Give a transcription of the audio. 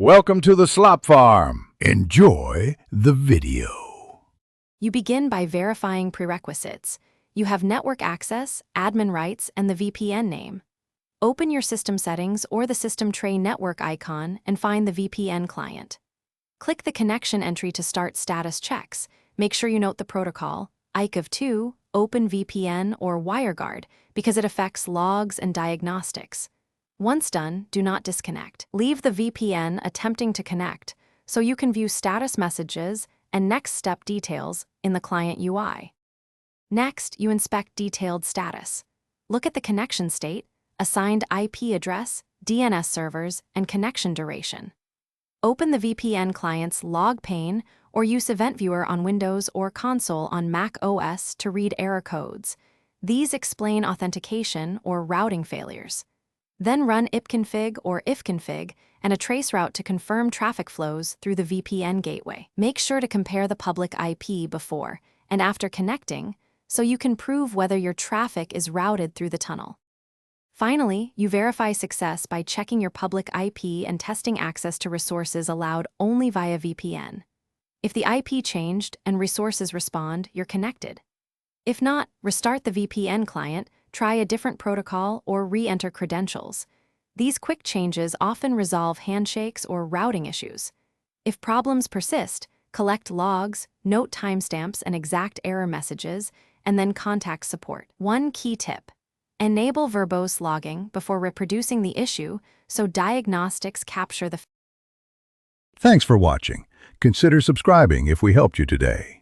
Welcome to the Slop Farm. Enjoy the video. You begin by verifying prerequisites. You have network access, admin rights, and the VPN name. Open your system settings or the system tray network icon and find the VPN client. Click the connection entry to start status checks. Make sure you note the protocol, ICAV2, OpenVPN, or WireGuard, because it affects logs and diagnostics. Once done, do not disconnect. Leave the VPN attempting to connect so you can view status messages and next step details in the client UI. Next, you inspect detailed status. Look at the connection state, assigned IP address, DNS servers, and connection duration. Open the VPN client's log pane or use Event Viewer on Windows or Console on Mac OS to read error codes. These explain authentication or routing failures. Then run ipconfig or ifconfig and a traceroute to confirm traffic flows through the VPN gateway. Make sure to compare the public IP before and after connecting so you can prove whether your traffic is routed through the tunnel. Finally, you verify success by checking your public IP and testing access to resources allowed only via VPN. If the IP changed and resources respond, you're connected. If not, restart the VPN client, try a different protocol, or re-enter credentials. These quick changes often resolve handshakes or routing issues. If problems persist, collect logs, note timestamps and exact error messages, and then contact support. One key tip: enable verbose logging before reproducing the issue so diagnostics capture the. Thanks for watching. Consider subscribing if we helped you today.